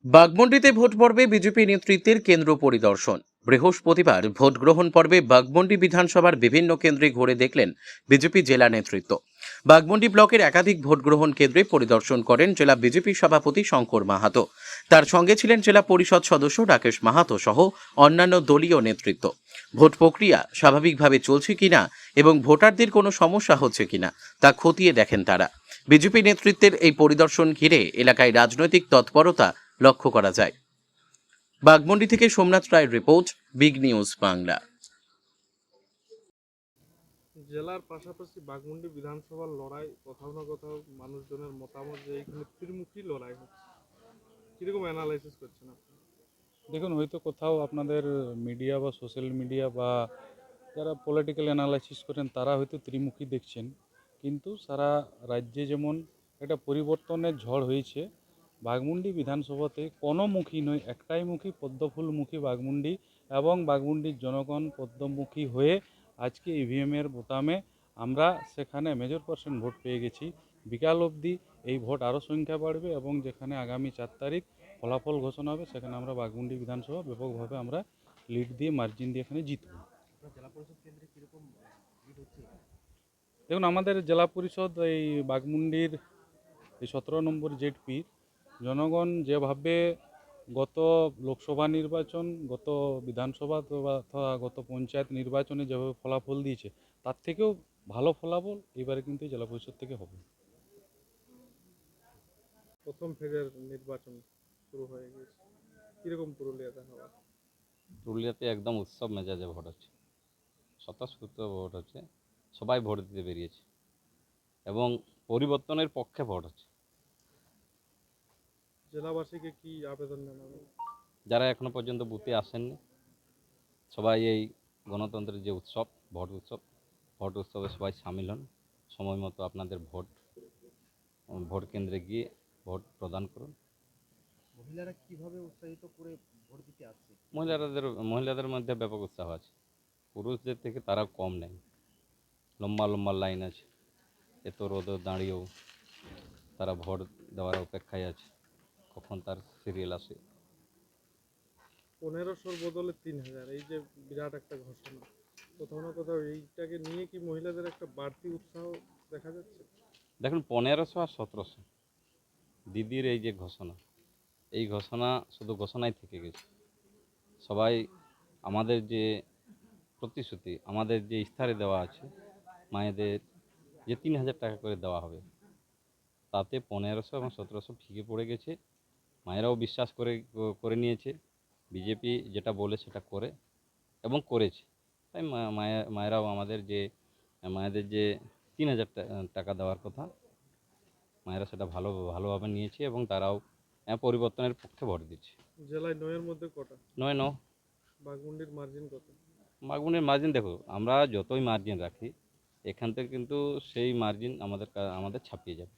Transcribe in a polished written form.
বাঘমুন্ডিতে vote পর্বে BJP নেতৃত্বের কেন্দ্র পরিদর্শন। বৃহস্পতিবার ভোট গ্রহণ পর্বে বাঘমুন্ডি বিধানসভার বিভিন্ন কেন্দ্রে ঘুরে দেখলেন বিজেপি জেলা নেতৃত্ব। বাঘমুন্ডি ব্লকের একাধিক ভোট গ্রহণ কেন্দ্রে পরিদর্শন করেন জেলা বিজেপি সভাপতি শঙ্কর মাহাতো। তার সঙ্গে ছিলেন জেলা পরিষদ সদস্য রাকেশ মাহাতো সহ অন্যান্য দলীয় নেতৃত্ব। ভোট প্রক্রিয়া স্বাভাবিকভাবে চলছে কিনা এবং ভোটারদের কোনো সমস্যা হচ্ছে কিনা তা খতিয়ে দেখেন তারা। বিজেপি নেতৃত্বের এই পরিদর্শন ঘিরে এলাকায় রাজনৈতিক তৎপরতা লক্ষ্য করা যায়। বাঘমুন্ডি থেকে সোমনাথ রায়ের রিপোর্ট, বিগ নিউজ বাংলা। জেলার পাশাপাশি বাঘমুন্ডি বিধানসভার লড়াই কোথাও না কোথাও মানুষজনের মতামত যে এখানে ত্রিমুখী লড়াই হচ্ছে, কিরকম অ্যানালাইসিস করছেন আপনি? দেখুন, হয়তো কোথাও আপনাদের মিডিয়া বা সোশ্যাল মিডিয়া বা যারা পলিটিক্যাল অ্যানালাইসিস করেন তারা হয়তো ত্রিমুখী দেখছেন, কিন্তু সারা রাজ্যে যেমন একটা পরিবর্তনের ঝড় হয়েছে, বাঘমুন্ডি বিধানসভাতে কোনো মুখী নয়, একটাই মুখী, পদ্মফুলমুখী বাঘমুন্ডি, এবং বাঘমুন্ডির জনগণ পদ্মমুখী হয়ে আজকে ইভিএমের বোতামে আমরা সেখানে মেজর পার্সেন্ট ভোট পেয়ে গেছি। বিকাল অবধি এই ভোট আরও সংখ্যা বাড়বে এবং যেখানে আগামী 4 তারিখ ফলাফল ঘোষণা হবে সেখানে আমরা বাঘমুন্ডি বিধানসভা ব্যাপকভাবে আমরা লিড দিয়ে মার্জিন দিয়ে এখানে জিতব। দেখুন, আমাদের জেলা পরিষদ এই বাঘমুন্ডির এই 17 নম্বর জেডপির জনগণ যেভাবে গত লোকসভা নির্বাচন, গত বিধানসভা অথবা গত পঞ্চায়েত নির্বাচনে যেভাবে ফলাফল দিয়েছে, তার থেকেও ভালো ফলাফল এবারে কিন্তু জেলা পরিষদ থেকে হবে। প্রথম ফেজের নির্বাচন শুরু হয়ে গেছে, কিরকম পুরুলিয়াতে হওয়া? পুরুলিয়াতে একদম উৎসব মেজাজে ভোট হচ্ছে, স্বতঃস্ফূর্ত ভোট হচ্ছে, সবাই ভোট দিতে বেরিয়েছে এবং পরিবর্তনের পক্ষে ভোট হচ্ছে। জেলাবাসীকে কি আবেদন জানাবেন? যারা এখনো পর্যন্ত বুথে আসেননি, সবাই এই গণতন্ত্রের যে উৎসব, ভোট উৎসবে সবাই সামিল হন। সময় মতো আপনাদের ভোট কেন্দ্রে গিয়ে ভোট প্রদান করুন। মহিলারা কিভাবে উৎসাহিত করে ভোট দিতে আসছে? মহিলাদের মধ্যে ব্যাপক উৎসাহ আছে, পুরুষদের থেকে তারা কম নেই। লম্বা লম্বা লাইন আছে, এত রোদে দাঁড়িয়েও তারা ভোট দেওয়ার অপেক্ষায় আছে কখন তার সিরিয়াল আসে। 1500 বদলে 3000, এই যে বিরাট একটা ঘোষণা, কোথাও না কোথাও এইটাকে নিয়ে কি মহিলাদের একটা বাড়তি উৎসাহ দেখা যাচ্ছে? দেখুন, 1500 আর 1700 দিদির এই যে ঘোষণা, এই ঘোষণা শুধু ঘোষণাই থেকে গেছে। সবাই আমাদের যে প্রতিশ্রুতি, আমাদের যে ইস্তারে দেওয়া আছে মায়েদের যে 3000 টাকা করে দেওয়া হবে, তাতে 1500 এবং 1700 ফিকে পড়ে গেছে। মায়েরাও বিশ্বাস করে নিয়েছে, বিজেপি যেটা বলে সেটা করে এবং করেছে। তাই মায়েরাও মায়েদের যে 3000 টাকা দেওয়ার কথা, মায়েরা সেটা ভালোভাবে নিয়েছে এবং তারাও পরিবর্তনের পক্ষে ভোট দিচ্ছে। জেলায় 9-এর মধ্যে কটা? 9-9। বাঘমুন্ডির মার্জিন কত? বাঘমুন্ডির মার্জিন দেখো, আমরা যতই মার্জিন রাখি, এখান থেকে কিন্তু সেই মার্জিন আমাদের ছাপিয়ে যাবে।